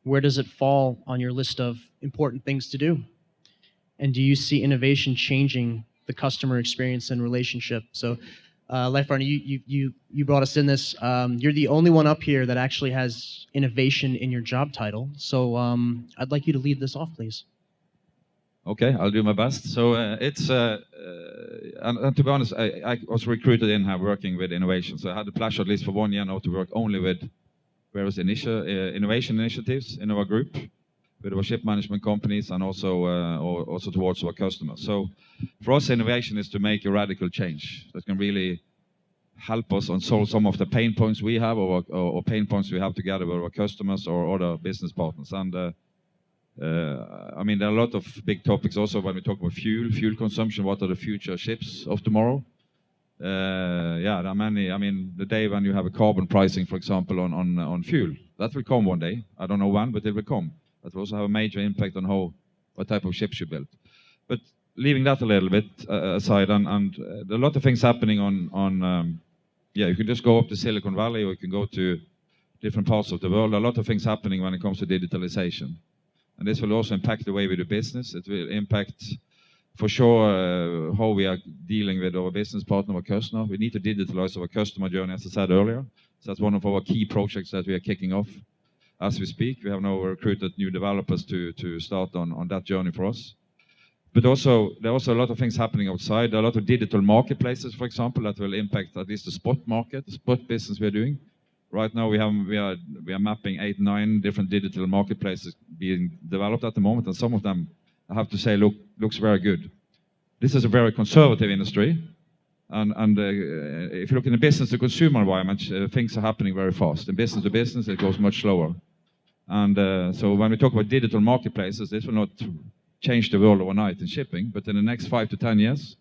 Where does it fall on your list of important things to do? And do you see innovation changing the customer experience and relationship? So, Leif Arne, you brought us in this. You're the only one up here that actually has innovation in your job title. So I'd like you to lead this off, please. Okay, I'll do my best. So it's, and to be honest, I was recruited in here working with innovation. So I had the pleasure, at least for 1 year now, to work only with various innovation initiatives in our group, with our ship management companies, and also towards our customers. So for us, innovation is to make a radical change that can really help us on solve some of the pain points we have, or pain points we have together with our customers or other business partners. And I mean, there are a lot of big topics also when we talk about fuel consumption. What are the future ships of tomorrow? Yeah, there are many. I mean, the day when you have a carbon pricing, for example, on fuel, that will come one day. I don't know when, but it will come. That will also have a major impact on what type of ships you build. But leaving that a little bit aside, and a lot of things happening on yeah, you can just go up to Silicon Valley, or you can go to different parts of the world. A lot of things happening when it comes to digitalization. And this will also impact the way we do business. It will impact, for sure, how we are dealing with our business partner, our customer. We need to digitalize our customer journey, as I said earlier. So that's one of our key projects that we are kicking off as we speak. We have now recruited new developers to start on that journey for us. But also, there are also a lot of things happening outside. There are a lot of digital marketplaces, for example, that will impact at least the spot market, the spot business we are doing. Right now, we are mapping 8, 9 different digital marketplaces being developed at the moment, and some of them, I have to say, looks very good. This is a very conservative industry, and if you look in the business to consumer environment, things are happening very fast. In business to business, it goes much slower. And so when we talk about digital marketplaces, this will not change the world overnight in shipping, but in the next 5 to 10 years,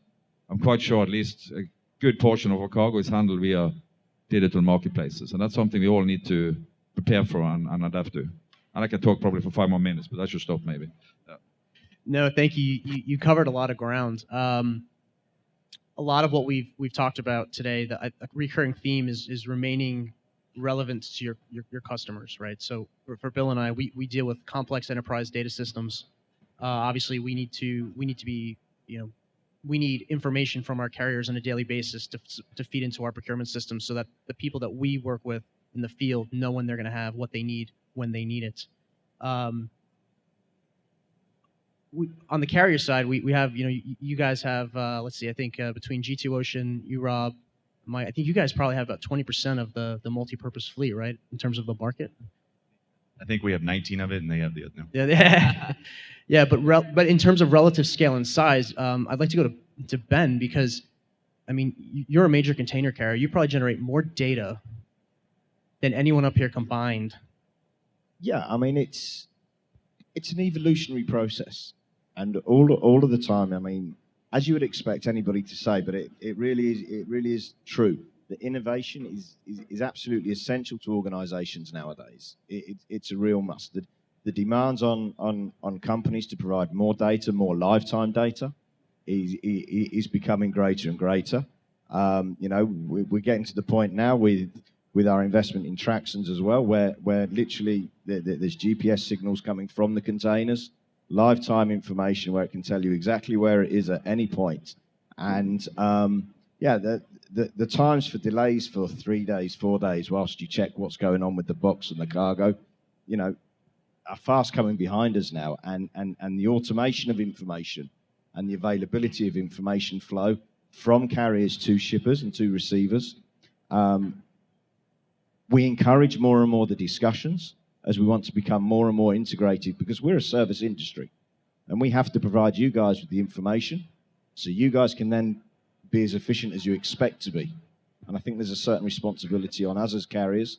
I'm quite sure at least a good portion of our cargo is handled via digital marketplaces, and that's something we all need to prepare for and adapt to. And I can talk probably for 5 more minutes, but I should stop maybe. No, thank you. You covered a lot of ground. A lot of what we've talked about today, a recurring theme is remaining relevant to your customers, right? So for Bill and I, we deal with complex enterprise data systems. Obviously, we need to be, we need information from our carriers on a daily basis to feed into our procurement system, so that the people that we work with in the field know when they're going to have what they need when they need it. On the carrier side, we have, you guys have, let's see, I think between G2 Ocean, you, Rob, I think you guys probably have about 20% of the multi-purpose fleet, right, in terms of the market? I think we have 19 of it, and they have the other. No. Yeah, yeah, but in terms of relative scale and size, I'd like to go to Ben, because, I mean, you're a major container carrier. You probably generate more data than anyone up here combined. Yeah, I mean, it's an evolutionary process, and all of the time, I mean, as you would expect anybody to say, but it really is true. The innovation is absolutely essential to organizations nowadays. It's a real must. The demands on companies to provide more data, more lifetime data, is becoming greater and greater. We're getting to the point now with our investment in Traxons as well, where literally there's GPS signals coming from the containers, lifetime information where it can tell you exactly where it is at any point. And the times for delays for 3 days, 4 days, whilst you check what's going on with the box and the cargo, are fast coming behind us now. And the automation of information and the availability of information flow from carriers to shippers and to receivers, we encourage more and more the discussions as we want to become more and more integrated, because we're a service industry and we have to provide you guys with the information so you guys can then be as efficient as you expect to be. And I think there's a certain responsibility on us as carriers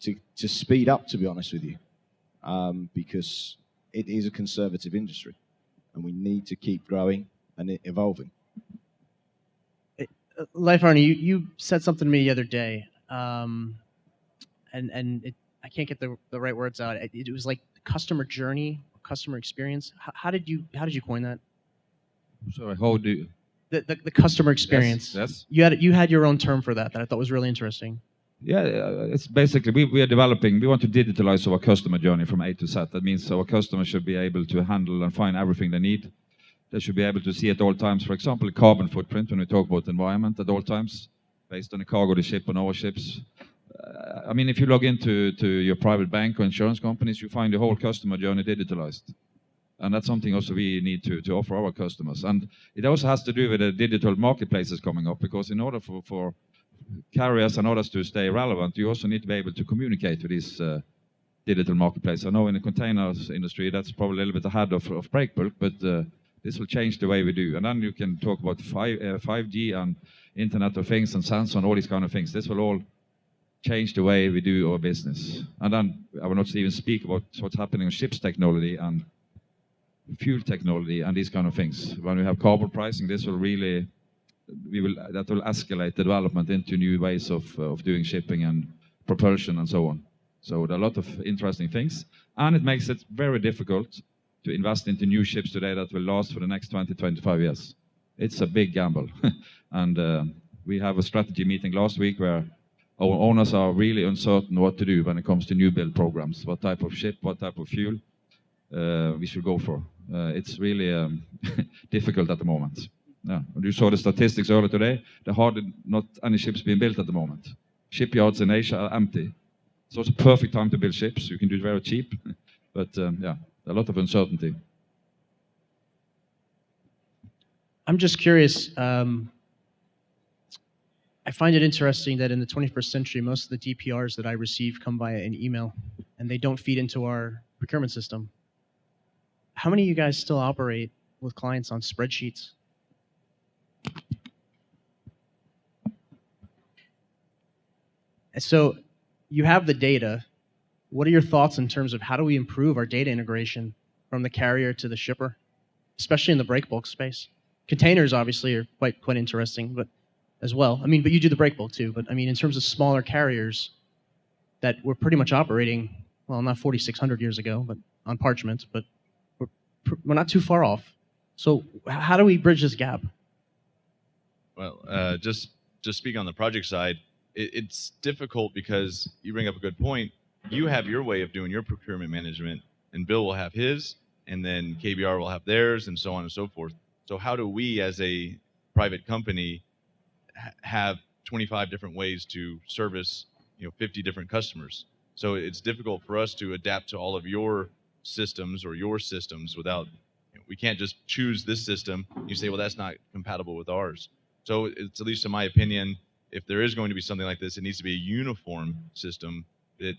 to speed up, to be honest with you, because it is a conservative industry and we need to keep growing and evolving. Leif Arne, you said something to me the other day, I can't get the right words out. It was like customer journey, customer experience. How did you coin that? Sorry, how do you? The customer experience. Yes. You had your own term for that I thought was really interesting. Yeah, it's basically we are developing. We want to digitalize our customer journey from A to Z. That means our customers should be able to handle and find everything they need. They should be able to see at all times, for example, carbon footprint when we talk about environment at all times, based on the cargo they ship on our ships. I mean, if you log into your private bank or insurance companies, you find the whole customer journey digitalized. And that's something also we need to offer our customers. And it also has to do with the digital marketplaces coming up, because in order for carriers and others to stay relevant, you also need to be able to communicate with these digital marketplaces. I know in the containers industry, that's probably a little bit ahead of Breakbulk, but this will change the way we do. And then you can talk about 5G and Internet of Things and sensor and all these kind of things. This will all change the way we do our business. And then I will not even speak about what's happening on ships technology and fuel technology and these kind of things. When we have carbon pricing, this will really, that will escalate the development into new ways of doing shipping and propulsion and so on. So there are a lot of interesting things, and it makes it very difficult to invest into new ships today that will last for the next 20, 25 years. It's a big gamble. And we have a strategy meeting last week where our owners are really uncertain what to do when it comes to new build programs, what type of ship, what type of fuel we should go for. It's really difficult at the moment. Yeah. You saw the statistics earlier today. There are hardly not any ships being built at the moment. Shipyards in Asia are empty. So it's a perfect time to build ships. You can do it very cheap. But yeah, a lot of uncertainty. I'm just curious. I find it interesting that in the 21st century, most of the DPRs that I receive come via an email, and they don't feed into our procurement system. How many of you guys still operate with clients on spreadsheets? And so you have the data. What are your thoughts in terms of how do we improve our data integration from the carrier to the shipper, especially in the breakbulk space? Containers obviously are quite interesting, but as well. I mean, but you do the breakbulk too. But I mean, in terms of smaller carriers that were pretty much operating, well, not 4,600 years ago, but on parchment, but we're not too far off. So how do we bridge this gap? Well, just speak on the project side. It's difficult because you bring up a good point. You have your way of doing your procurement management, and Bill will have his, and then KBR will have theirs, and so on and so forth. So how do we, as a private company, have 25 different ways to service 50 different customers? So it's difficult for us to adapt to all of your systems or your systems without, we can't just choose this system. You say, well, that's not compatible with ours. So it's, at least in my opinion, if there is going to be something like this, it needs to be a uniform system that,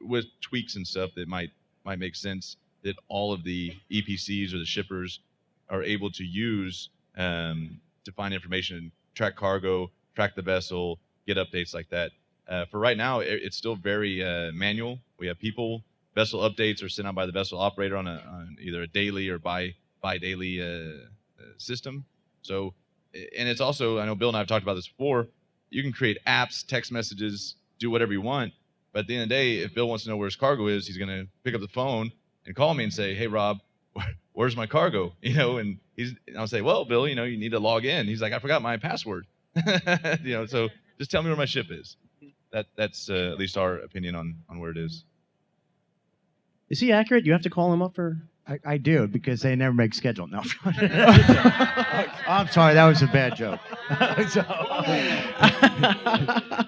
with tweaks and stuff that might make sense, that all of the EPCs or the shippers are able to use to find information, track cargo, track the vessel, get updates like that. For right now, it's still very manual. We have people. Vessel updates are sent out by the vessel operator on either a daily or bi-daily system. So, and it's also, I know Bill and I have talked about this before, you can create apps, text messages, do whatever you want. But at the end of the day, if Bill wants to know where his cargo is, he's going to pick up the phone and call me and say, hey, Rob, where's my cargo? And I'll say, well, Bill, you need to log in. He's like, I forgot my password. So just tell me where my ship is. That's at least our opinion on where it is. Is he accurate? You have to call him up for... I do, because they never make schedule. No. I'm sorry, that was a bad joke.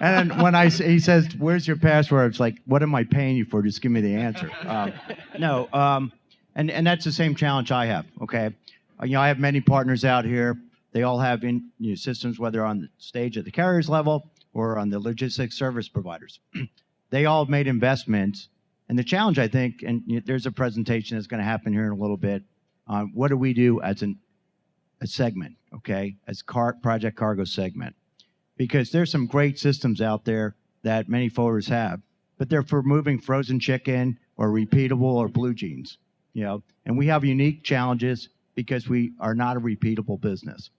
And then when he says, where's your password? It's like, what am I paying you for? Just give me the answer. And that's the same challenge I have, okay? I have many partners out here. They all have systems, whether on the stage at the carrier's level or on the logistics service providers. They all made investments. And the challenge, I think, and there's a presentation that's going to happen here in a little bit, on what do we do as a segment, okay, as project cargo segment. Because there's some great systems out there that many forwarders have, but they're for moving frozen chicken or repeatable or blue jeans, and we have unique challenges because we are not a repeatable business.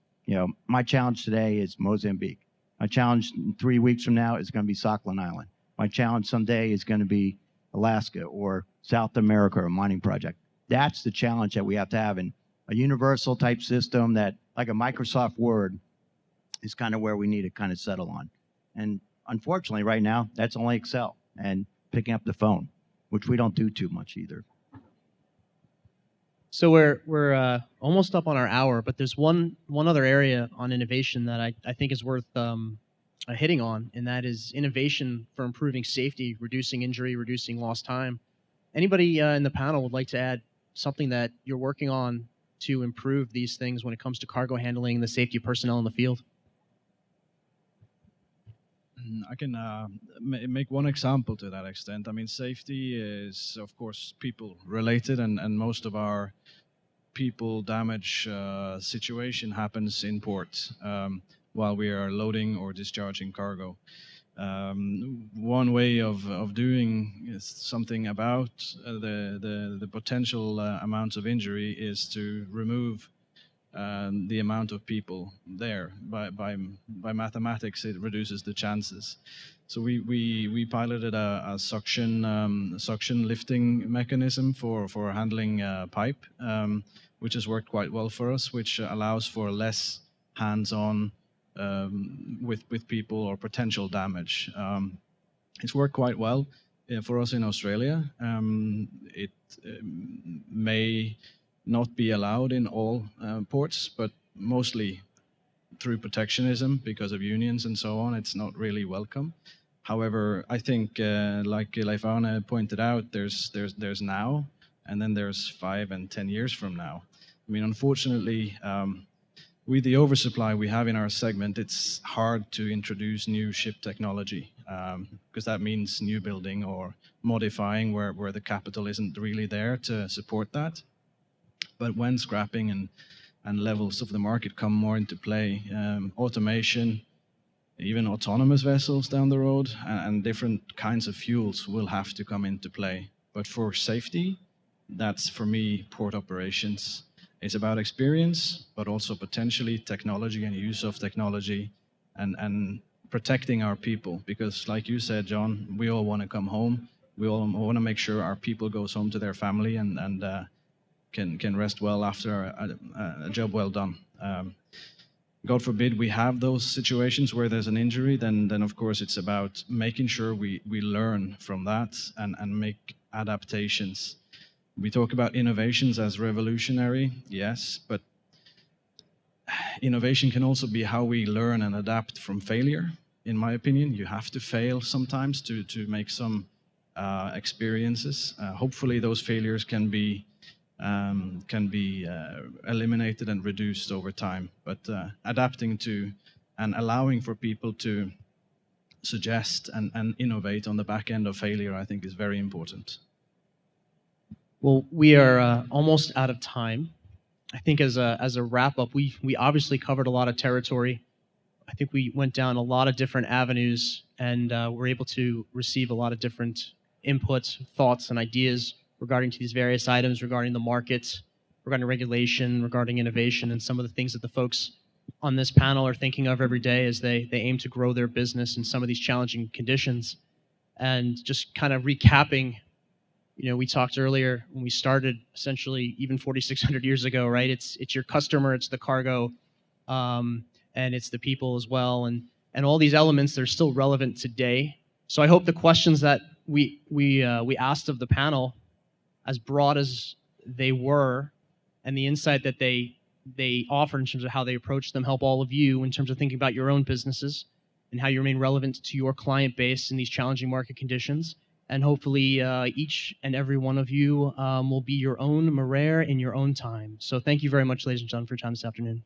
My challenge today is Mozambique. My challenge 3 weeks from now is going to be Sakhalin Island. My challenge someday is going to be Alaska or South America or a mining project. That's the challenge that we have to have. And a universal type system that, like a Microsoft Word, is kind of where we need to kind of settle on. And unfortunately, right now, that's only Excel and picking up the phone, which we don't do too much either. So we're almost up on our hour, but there's one other area on innovation that I think is worth hitting on, and that is innovation for improving safety, reducing injury, reducing lost time. Anybody in the panel would like to add something that you're working on to improve these things when it comes to cargo handling and the safety of personnel in the field? I can make one example to that extent. I mean, safety is, of course, people related, and most of our people damage situation happens in port while we are loading or discharging cargo. One way of doing something about the potential amounts of injury is to remove the amount of people there. By mathematics, it reduces the chances. So we piloted a suction lifting mechanism for handling pipe, which has worked quite well for us, which allows for less hands-on with people or potential damage. It's worked quite well for us in Australia. It may not be allowed in all ports, but mostly through protectionism because of unions and so on, it's not really welcome. However, I think, like Leif Arne pointed out, there's now, and then there's 5 and 10 years from now. I mean, unfortunately, with the oversupply we have in our segment, it's hard to introduce new ship technology because that means new building or modifying where the capital isn't really there to support that. But when scrapping and levels of the market come more into play, automation, even autonomous vessels down the road, and different kinds of fuels will have to come into play. But for safety, that's for me port operations. It's about experience, but also potentially technology and use of technology and protecting our people. Because like you said, John, we all want to come home. We all want to make sure our people goes home to their family and can rest well after a job well done. God forbid we have those situations where there's an injury, then of course it's about making sure we learn from that and make adaptations. We talk about innovations as revolutionary, yes, but innovation can also be how we learn and adapt from failure, in my opinion. You have to fail sometimes to make some experiences. Hopefully those failures can be eliminated and reduced over time, but adapting to and allowing for people to suggest and innovate on the back end of failure, I think is very important. Well, we are almost out of time. I think as a wrap up, we obviously covered a lot of territory. I think we went down a lot of different avenues and were able to receive a lot of different inputs, thoughts, and ideas regarding to these various items, regarding the market, regarding regulation, regarding innovation, and some of the things that the folks on this panel are thinking of every day as they aim to grow their business in some of these challenging conditions. And just kind of recapping, we talked earlier when we started, essentially even 4,600 years ago, right? It's your customer, it's the cargo, and it's the people as well, and all these elements that are still relevant today. So I hope the questions that we asked of the panel, as broad as they were, and the insight that they offer in terms of how they approach them, help all of you in terms of thinking about your own businesses and how you remain relevant to your client base in these challenging market conditions. And hopefully each and every one of you will be your own Marere in your own time. So thank you very much, ladies and gentlemen, for your time this afternoon.